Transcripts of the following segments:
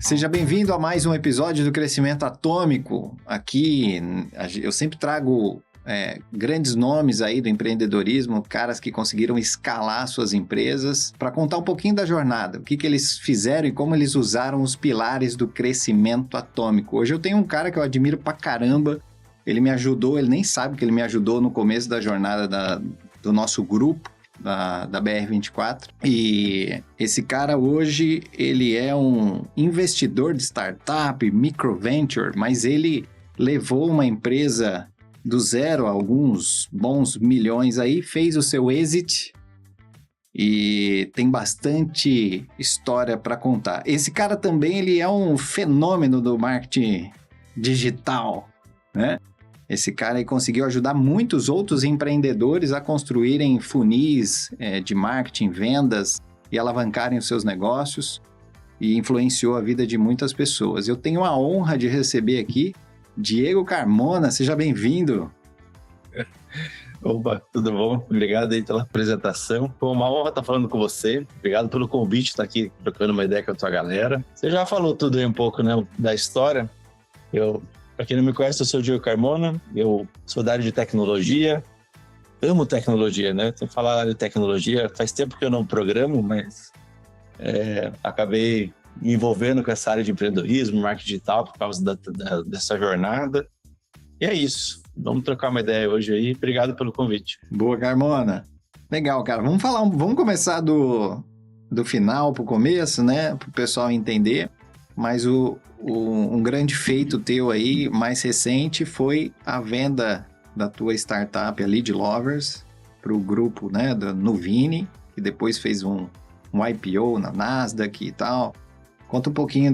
Seja bem-vindo a mais um episódio do Crescimento Atômico. Aqui eu sempre trago grandes nomes aí do empreendedorismo, caras que conseguiram escalar suas empresas, para contar um pouquinho da jornada, o que eles fizeram e como eles usaram os pilares do crescimento atômico. Hoje eu tenho um cara que eu admiro pra caramba, ele me ajudou, ele nem sabe que ele me ajudou no começo da jornada do nosso grupo, da BR24, e esse cara hoje, ele é um investidor de startup, microventure, mas ele levou uma empresa do zero a alguns bons milhões aí, fez o seu exit e tem bastante história para contar. Esse cara também, ele é um fenômeno do marketing digital, né? Esse cara aí conseguiu ajudar muitos outros empreendedores a construírem funis de marketing, vendas e alavancarem os seus negócios, e influenciou a vida de muitas pessoas. Eu tenho a honra de receber aqui Diego Carmona. Seja bem-vindo. Opa, tudo bom? Obrigado aí pela apresentação. Foi uma honra estar falando com você. Obrigado pelo convite, estar aqui trocando uma ideia com a tua galera. Você já falou tudo aí um pouco, né, da história. Para quem não me conhece, eu sou o Diego Carmona, eu sou da área de tecnologia, amo tecnologia, né? Tem que falar de tecnologia, faz tempo que eu não programo, mas acabei me envolvendo com essa área de empreendedorismo, marketing digital, por causa dessa jornada. E é isso, vamos trocar uma ideia hoje aí, obrigado pelo convite. Boa, Carmona. Legal, cara, vamos começar do final para o começo, né? Para o pessoal entender, mas um grande feito teu aí, mais recente, foi a venda da tua startup, a Lead Lovers, para o grupo, né, da Nuvini, que depois fez um IPO na Nasdaq e tal. Conta um pouquinho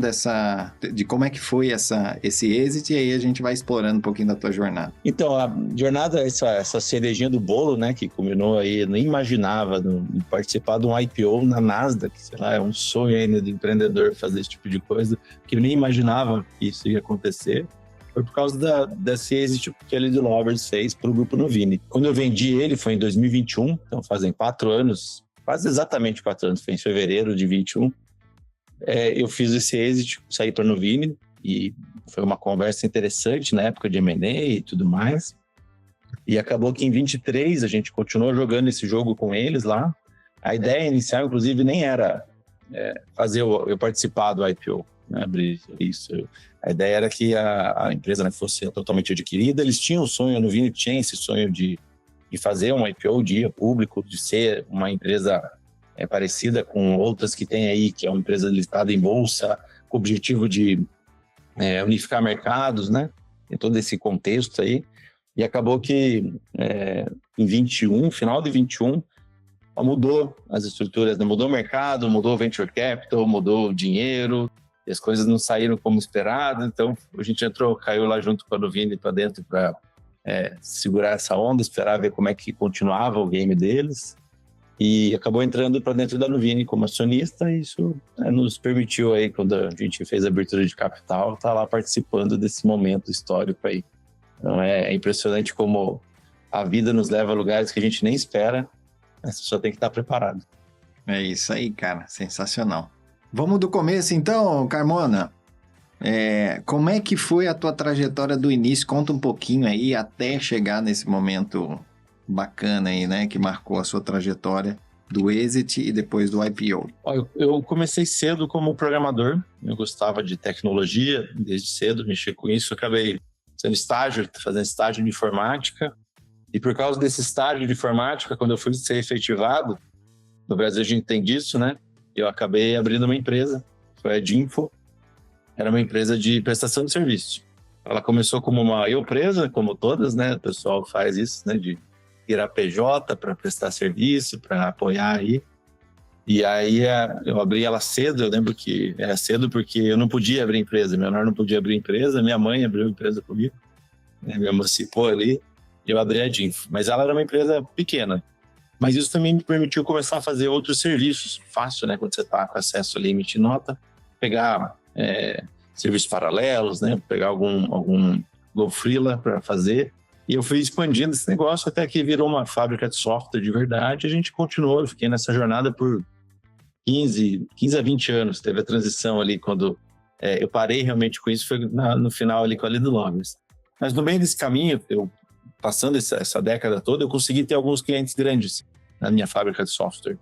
de como é que foi esse exit, e aí a gente vai explorando um pouquinho da tua jornada. Então, a jornada, essa cerejinha do bolo, né, que culminou aí, eu nem imaginava participar de um IPO na Nasdaq, sei lá, é um sonho ainda do empreendedor fazer esse tipo de coisa, que eu nem imaginava que isso ia acontecer. Foi por causa desse exit que a Lead Lovers fez para o Grupo Nuvini. Quando eu vendi ele foi em 2021, então fazem 4 anos, quase exatamente 4 anos, foi em fevereiro de 21. Eu fiz esse exit, saí para a Nuvini, e foi uma conversa interessante na época de M&A e tudo mais. E acabou que em 23 a gente continuou jogando esse jogo com eles lá. A ideia inicial, inclusive, nem era eu participar do IPO, né, abrir isso. A ideia era que a empresa, né, fosse totalmente adquirida. Eles tinham o sonho, a Nuvini tinha esse sonho de fazer um IPO, dia público, de ser uma empresa parecida com outras que tem aí, que é uma empresa listada em bolsa, com o objetivo de unificar mercados, né? Tem todo esse contexto aí. E acabou que em 21, final de 21, mudou as estruturas, né? Mudou o mercado, mudou o venture capital, mudou o dinheiro, e as coisas não saíram como esperado. Então a gente caiu lá junto com a Nuvini para dentro para segurar essa onda, esperar ver como é que continuava o game deles. E acabou entrando para dentro da Nuvini como acionista, e isso nos permitiu aí, quando a gente fez a abertura de capital, estar lá participando desse momento histórico aí. Então é impressionante como a vida nos leva a lugares que a gente nem espera, mas só tem que estar preparado. É isso aí, cara, sensacional. Vamos do começo então, Carmona. Como é que foi a tua trajetória do início? Conta um pouquinho aí até chegar nesse momento bacana aí, né, que marcou a sua trajetória do exit e depois do IPO. Eu comecei cedo como programador, eu gostava de tecnologia desde cedo, mexi com isso, acabei fazendo estágio de informática, e por causa desse estágio de informática, quando eu fui ser efetivado, no Brasil a gente tem disso, né, eu acabei abrindo uma empresa, foi a Dinfo, era uma empresa de prestação de serviço. Ela começou como uma empresa, como todas, né, o pessoal faz isso, né, de virar PJ para prestar serviço, para apoiar aí. E aí eu abri ela cedo, eu lembro que era cedo porque eu não podia abrir empresa, meu menor não podia abrir empresa, minha mãe abriu empresa comigo, né, me emancipou ali, e eu abri a Dinfo. Mas ela era uma empresa pequena. Mas isso também me permitiu começar a fazer outros serviços, fácil, né, quando você está com acesso a limite nota, pegar serviços paralelos, né, pegar algum freela para fazer. E eu fui expandindo esse negócio até que virou uma fábrica de software de verdade. A gente continuou, eu fiquei nessa jornada por 15 a 20 anos. Teve a transição ali quando eu parei realmente com isso, foi no final ali com a Lido Lovers. Mas no meio desse caminho, passando essa década toda, eu consegui ter alguns clientes grandes na minha fábrica de software.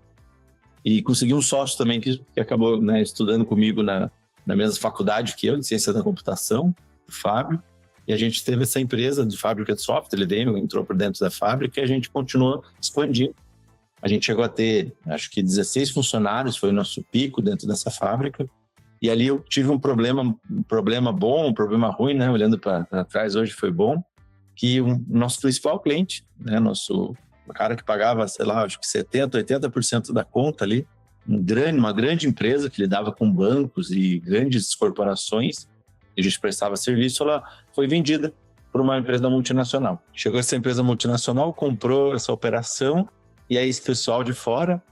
E consegui um sócio também que acabou, né, estudando comigo na mesma faculdade que eu, de Ciência da Computação, o Fábio. E a gente teve essa empresa de fábrica de software, ele entrou por dentro da fábrica e a gente continuou expandindo. A gente chegou a ter, acho que 16 funcionários, foi o nosso pico dentro dessa fábrica. E ali eu tive um problema bom, um problema ruim, né? Olhando para trás hoje foi bom, que o nosso principal cliente, né? O cara que pagava, sei lá, acho que 70%, 80% da conta ali, uma grande empresa que lidava com bancos e grandes corporações, e a gente prestava serviço, ela foi vendida por uma empresa multinacional. Chegou essa empresa multinacional, comprou essa operação, e aí esse pessoal de fora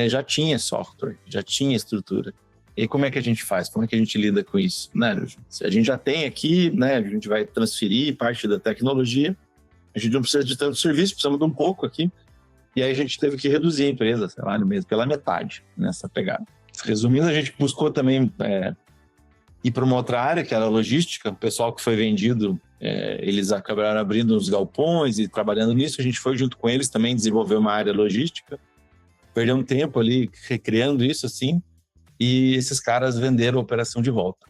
já tinha software, já tinha estrutura. E como é que a gente faz? Como é que a gente lida com isso? Né? A gente já tem aqui, né? A gente vai transferir parte da tecnologia, a gente não precisa de tanto serviço, precisamos de um pouco aqui. E aí a gente teve que reduzir a empresa, sei lá, pela metade nessa pegada. Resumindo, a gente buscou também ir para uma outra área, que era a logística. O pessoal que foi vendido, eles acabaram abrindo uns galpões e trabalhando nisso. A gente foi junto com eles também desenvolver uma área logística. Perdeu um tempo ali recriando isso, assim. E esses caras venderam a operação de volta.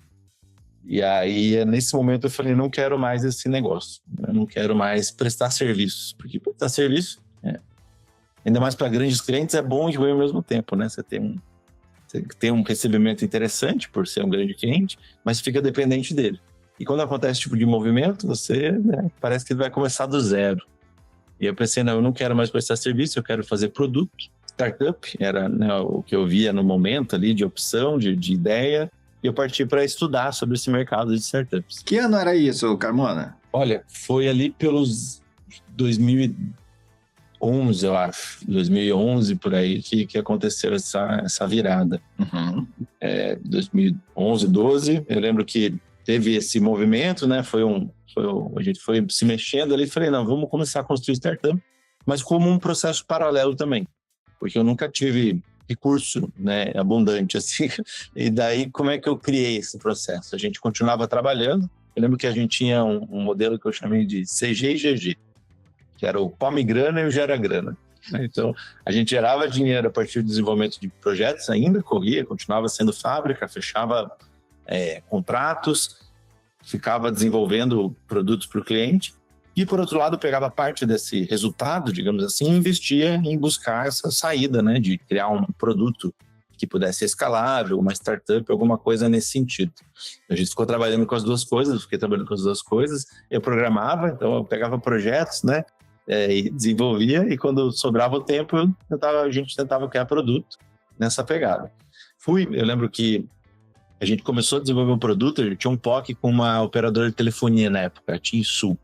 E aí, nesse momento, eu falei, não quero mais esse negócio. Eu não quero mais prestar serviços. Porque prestar serviço, ainda mais para grandes clientes, é bom e ruim ao mesmo tempo, né? Você tem um recebimento interessante por ser um grande cliente, mas fica dependente dele. E quando acontece esse tipo de movimento, parece que ele vai começar do zero. E eu pensei, não, eu não quero mais prestar serviço, eu quero fazer produto. Startup era, né, o que eu via no momento ali de opção, de ideia, e eu parti para estudar sobre esse mercado de startups. Que ano era isso, Carmona? Olha, foi ali pelos 2011, eu acho, 2011 por aí, que aconteceu essa virada. 2011, 12, eu lembro que teve esse movimento, né, a gente foi se mexendo ali, falei, não, vamos começar a construir startup, mas como um processo paralelo também. Porque eu nunca tive recurso, né, abundante, assim. E daí, como é que eu criei esse processo? A gente continuava trabalhando. Eu lembro que a gente tinha um modelo que eu chamei de CG e GG, que era o Come Grana e o Gera Grana. Então, a gente gerava dinheiro a partir do desenvolvimento de projetos, ainda continuava sendo fábrica, fechava contratos, ficava desenvolvendo produtos para o cliente. E, por outro lado, pegava parte desse resultado, digamos assim, e investia em buscar essa saída, né, de criar um produto que pudesse ser escalável, uma startup, alguma coisa nesse sentido. A gente ficou trabalhando com as duas coisas, eu fiquei trabalhando com as duas coisas. Eu programava, então eu pegava projetos, né, e desenvolvia, e quando sobrava o tempo, a gente tentava criar produto nessa pegada. Eu lembro que a gente começou a desenvolver um produto, a gente tinha um POC com uma operadora de telefonia na época, a TIM Sul.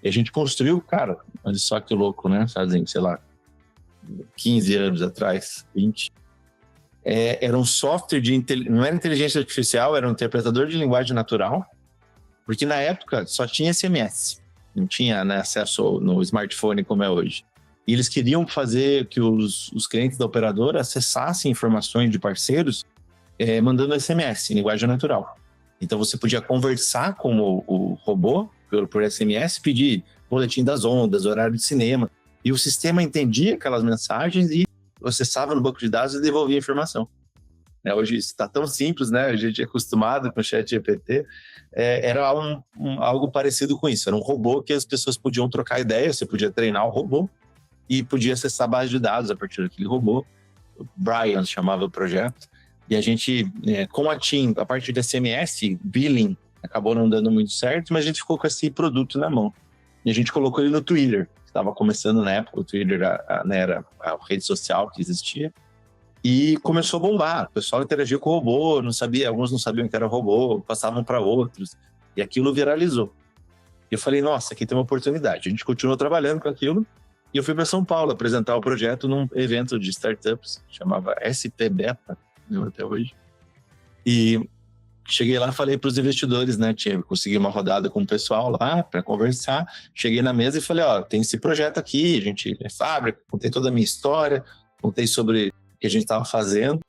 E a gente construiu, cara, olha só que louco, né? Fazem, sei lá, 15 anos atrás, 20. Era um software não era inteligência artificial, era um interpretador de linguagem natural, porque na época só tinha SMS, não tinha, né, acesso no smartphone como é hoje. E eles queriam fazer que os clientes da operadora acessassem informações de parceiros mandando SMS em linguagem natural. Então você podia conversar com o robô por SMS, pedir boletim das ondas, horário de cinema, e o sistema entendia aquelas mensagens e acessava no banco de dados e devolvia a informação. Hoje isso está tão simples, né? A gente é acostumado com o ChatGPT. Era algo parecido com isso. Era um robô que as pessoas podiam trocar ideia, você podia treinar o robô e podia acessar a base de dados a partir daquele robô. O Brian chamava o projeto. E a gente, com a TIM, a partir da SMS, billing, acabou não dando muito certo, mas a gente ficou com esse produto na mão. E a gente colocou ele no Twitter, que estava começando na época, o Twitter era a rede social que existia, e começou a bombar. O pessoal interagia com o robô, alguns não sabiam que era robô, passavam para outros, e aquilo viralizou. E eu falei, nossa, aqui tem uma oportunidade. A gente continuou trabalhando com aquilo, e eu fui para São Paulo apresentar o projeto num evento de startups, chamava SP Beta, até hoje. E cheguei lá, falei para os investidores, né? Consegui uma rodada com o pessoal lá para conversar. Cheguei na mesa e falei, tem esse projeto aqui, a gente é fábrica, contei toda a minha história, contei sobre o que a gente estava fazendo.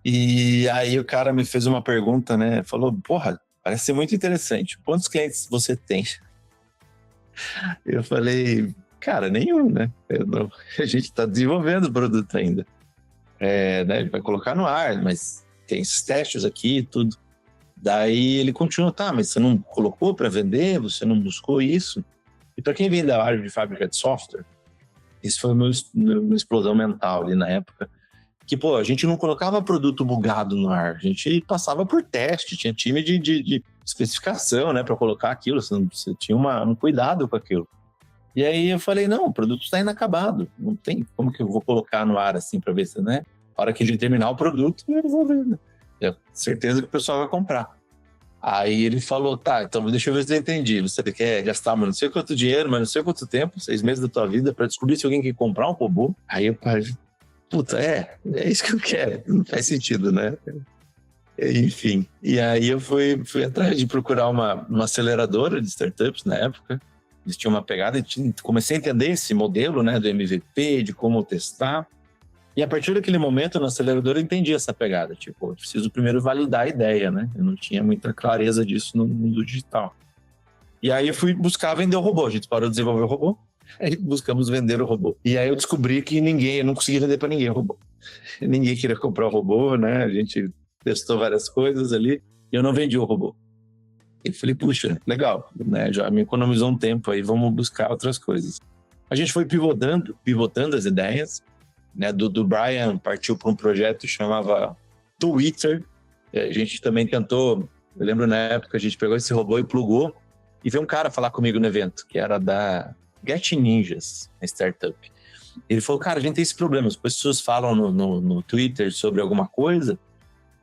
E aí o cara me fez uma pergunta, né? Falou, porra, parece ser muito interessante. Quantos clientes você tem? Eu falei, cara, nenhum, né? A gente está desenvolvendo o produto ainda. Né? Ele vai colocar no ar, mas tem esses testes aqui e tudo. Daí ele continua, tá, mas você não colocou para vender? Você não buscou isso? E para quem vem da área de fábrica de software, isso foi uma explosão mental ali na época. Que, pô, a gente não colocava produto bugado no ar, a gente passava por teste, tinha time de especificação, né, para colocar aquilo, você tinha um cuidado com aquilo. E aí eu falei, não, o produto está inacabado, não tem como que eu vou colocar no ar assim para ver se, né, a hora que a gente terminar o produto, eu vou vender. Eu tenho certeza que o pessoal vai comprar. Aí ele falou, tá, então deixa eu ver se eu entendi, você quer gastar mas não sei quanto dinheiro, mas não sei quanto tempo, 6 meses da tua vida para descobrir se alguém quer comprar um robô? Aí eu falei, puta, é isso que eu quero. Não faz sentido, né? Enfim. E aí eu fui atrás de procurar uma aceleradora de startups na época. Eles tinham uma pegada, comecei a entender esse modelo, né, do MVP, de como testar. E a partir daquele momento, na aceleradora, eu entendi essa pegada. Tipo, eu preciso primeiro validar a ideia, né? Eu não tinha muita clareza disso no mundo digital. E aí eu fui buscar vender o robô. A gente parou de desenvolver o robô. Aí buscamos vender o robô. E aí eu descobri que eu não conseguia vender para ninguém o robô. Ninguém queria comprar o robô, né? A gente testou várias coisas ali e eu não vendi o robô. E falei, puxa, legal, né? Já me economizou um tempo aí, vamos buscar outras coisas. A gente foi pivotando as ideias, né? Do Brian partiu para um projeto que chamava Twitter. A gente também tentou, eu lembro na época, a gente pegou esse robô e plugou e veio um cara falar comigo no evento, que era da Get Ninjas, a startup. Ele falou, cara, a gente tem esse problema, as pessoas falam no Twitter sobre alguma coisa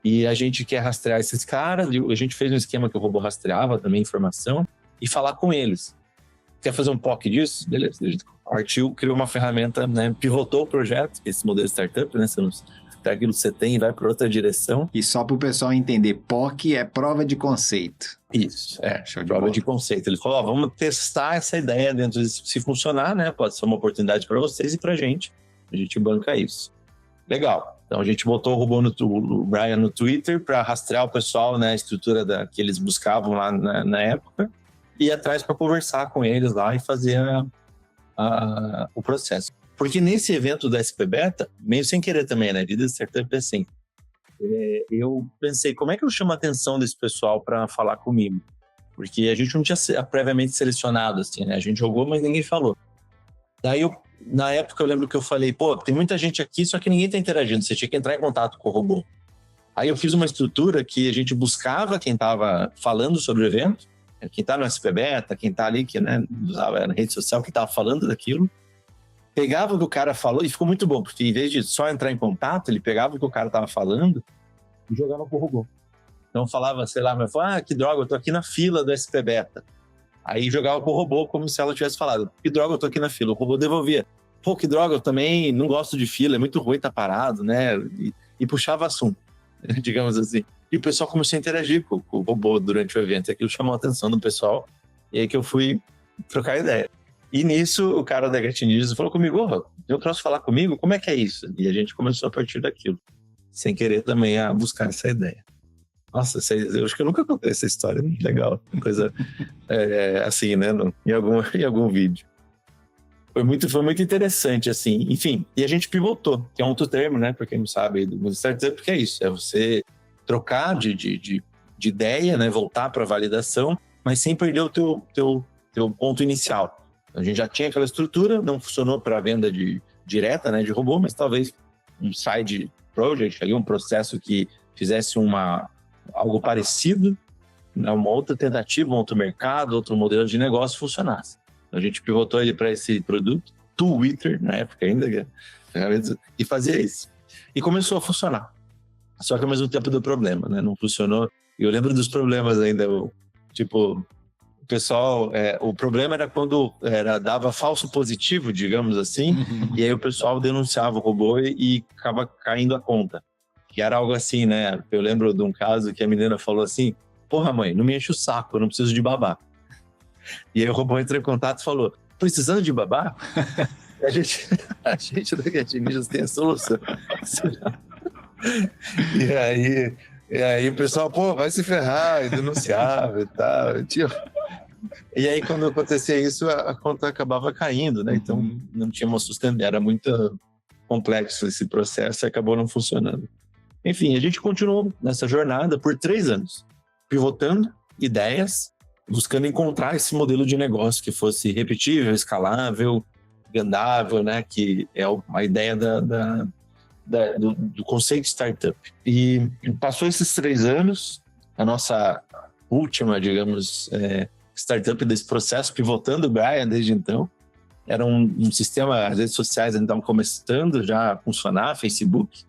e a gente quer rastrear esses caras, a gente fez um esquema que o robô rastreava também informação e falar com eles. Quer fazer um POC disso? Beleza, a gente partiu, criou uma ferramenta, né, pivotou o projeto, esse modelo startup, né, aquilo que você tem e vai para outra direção. E só para o pessoal entender, POC é prova de conceito. Isso, prova de conceito. Ele falou, vamos testar essa ideia dentro disso. Se funcionar, né, pode ser uma oportunidade para vocês e para a gente banca isso. Legal. Então a gente botou o robô o Brian no Twitter para rastrear o pessoal, né, a estrutura que eles buscavam lá na época, e ir atrás para conversar com eles lá e fazer o processo. Porque nesse evento da SP Beta, meio sem querer também, né? Vida de startup é assim. Eu pensei, como é que eu chamo a atenção desse pessoal para falar comigo? Porque a gente não tinha previamente selecionado, assim, né? A gente jogou, mas ninguém falou. Daí, na época, eu lembro que eu falei, pô, tem muita gente aqui, só que ninguém tá interagindo. Você tinha que entrar em contato com o robô. Aí eu fiz uma estrutura que a gente buscava quem tava falando sobre o evento, quem tá no SP Beta, quem tá ali, que, né, usava na rede social, que tava falando daquilo. Pegava o que o cara falou, e ficou muito bom, porque em vez de só entrar em contato, ele pegava o que o cara tava falando e jogava pro robô. Então falava, sei lá, que droga, eu tô aqui na fila do SP Beta. Aí jogava pro robô como se ela tivesse falado, que droga, eu tô aqui na fila. O robô devolvia, pô, que droga, eu também não gosto de fila, é muito ruim tá parado, né? E puxava assunto, digamos assim. E o pessoal começou a interagir com o robô durante o evento, e aquilo chamou a atenção do pessoal, e aí que eu fui trocar ideia. E nisso, o cara da Get Ninjas falou comigo, eu posso falar comigo? Como é que é isso? E a gente começou a partir daquilo, sem querer também a buscar essa ideia. Nossa, eu acho que eu nunca contei essa história, legal, coisa assim, né, em algum vídeo. Foi muito interessante, assim, enfim, e a gente pivotou, que é um outro termo, né, pra quem não sabe do mundo startup, que é isso, é você trocar de ideia, né, voltar para validação, mas sem perder o teu ponto inicial. A gente já tinha aquela estrutura, não funcionou para a venda direta, né, de robô, mas talvez um side project, ali, um processo que fizesse algo parecido, né, uma outra tentativa, um outro mercado, outro modelo de negócio funcionasse. Então, a gente pivotou ele para esse produto, Twitter, na época ainda, e fazia isso. E começou a funcionar. Só que ao mesmo tempo deu problema, né? Não funcionou. E eu lembro dos problemas ainda, tipo... O pessoal, o problema era quando dava falso positivo, digamos assim, e aí o pessoal denunciava o robô e acaba caindo a conta. Que era algo assim, né? Eu lembro de um caso que a menina falou assim, porra mãe, não me enche o saco, eu não preciso de babá. E aí o robô entrou em contato e falou, precisando de babá? A gente da Get Ninjas tem a solução. E aí o pessoal, pô, vai se ferrar, e denunciava e tal. E aí, quando acontecia isso, a conta acabava caindo, né? Então, não tinha uma sustentação, era muito complexo esse processo e acabou não funcionando. Enfim, a gente continuou nessa jornada por 3 anos, pivotando ideias, buscando encontrar esse modelo de negócio que fosse repetível, escalável, vendável, né? Que é a ideia do conceito de startup. E passou esses 3 anos, a nossa última, digamos, startup desse processo, pivotando o Brian desde então. Era um sistema, as redes sociais ainda estavam começando já a funcionar, Facebook,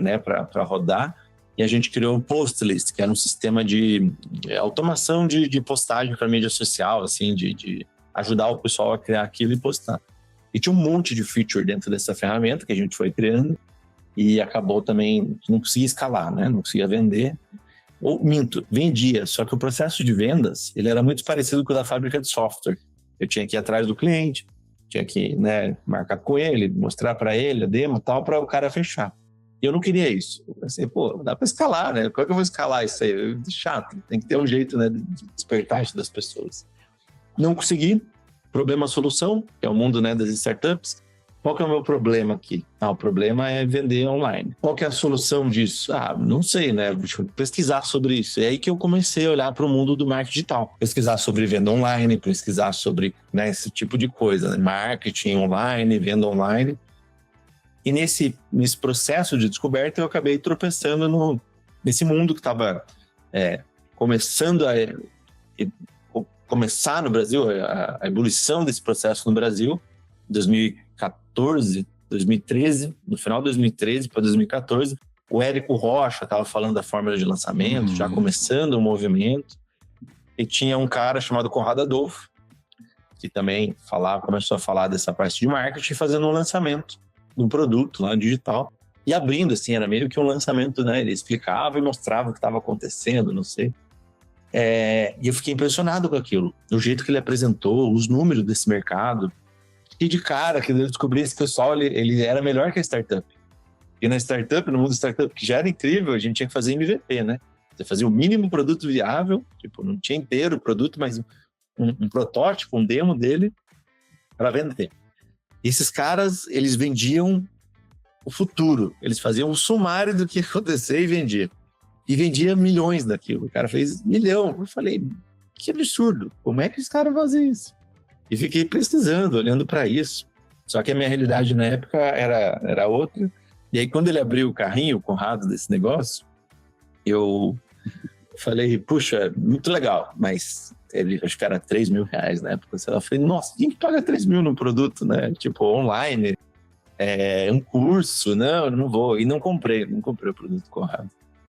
né, para rodar. E a gente criou o Postlist, que era um sistema de automação de postagem para mídia social, assim, de ajudar o pessoal a criar aquilo e postar. E tinha um monte de feature dentro dessa ferramenta que a gente foi criando e acabou também, não conseguia escalar, né? Não conseguia vender. Ou minto, vendia, só que o processo de vendas, ele era muito parecido com o da fábrica de software. Eu tinha que ir atrás do cliente, tinha que, né, marcar com ele, mostrar para ele a demo e tal, para o cara fechar. E eu não queria isso. Eu pensei, pô, dá para escalar, né? Como é que eu vou escalar isso aí? É chato, tem que ter um jeito, né, de despertar isso das pessoas. Não consegui. Problema-solução, que é o mundo, né, das startups. Qual que é o meu problema aqui? O problema é vender online. Qual que é a solução disso? Não sei, né? Deixa eu pesquisar sobre isso. É aí que eu comecei a olhar para o mundo do marketing digital. Pesquisar sobre venda online, pesquisar sobre, né, esse tipo de coisa, né? Marketing online, venda online. E nesse processo de descoberta, eu acabei tropeçando nesse mundo que estava começando a começar no Brasil, a ebulição desse processo no Brasil, 2014, 2013, no final de 2013 para 2014, o Érico Rocha estava falando da fórmula de lançamento, já começando o movimento, e tinha um cara chamado Conrado Adolfo, que também começou a falar dessa parte de marketing, fazendo um lançamento de um produto lá digital, e abrindo, assim, era meio que um lançamento, né? Ele explicava e mostrava o que estava acontecendo, não sei. E eu fiquei impressionado com aquilo, do jeito que ele apresentou, os números desse mercado. E de cara, que eu descobri esse pessoal, ele era melhor que a startup. E na startup, no mundo da startup, que já era incrível, a gente tinha que fazer MVP, né? Você fazia o mínimo produto viável, tipo, não tinha inteiro o produto, mas um protótipo, um demo dele para vender. E esses caras, eles vendiam o futuro, eles faziam o sumário do que ia acontecer e vendiam. E vendia milhões daquilo. O cara fez 1 milhão. Eu falei, que absurdo. Como é que os caras fazem isso? E fiquei pesquisando, olhando para isso. Só que a minha realidade na época era outra. E aí, quando ele abriu o carrinho, o Conrado, desse negócio, eu falei, puxa, muito legal. Mas ele, acho que era 3 mil reais na época. Eu falei, nossa, quem que paga 3 mil num produto, né? Tipo, online, um curso. Não vou. E não comprei o produto Conrado.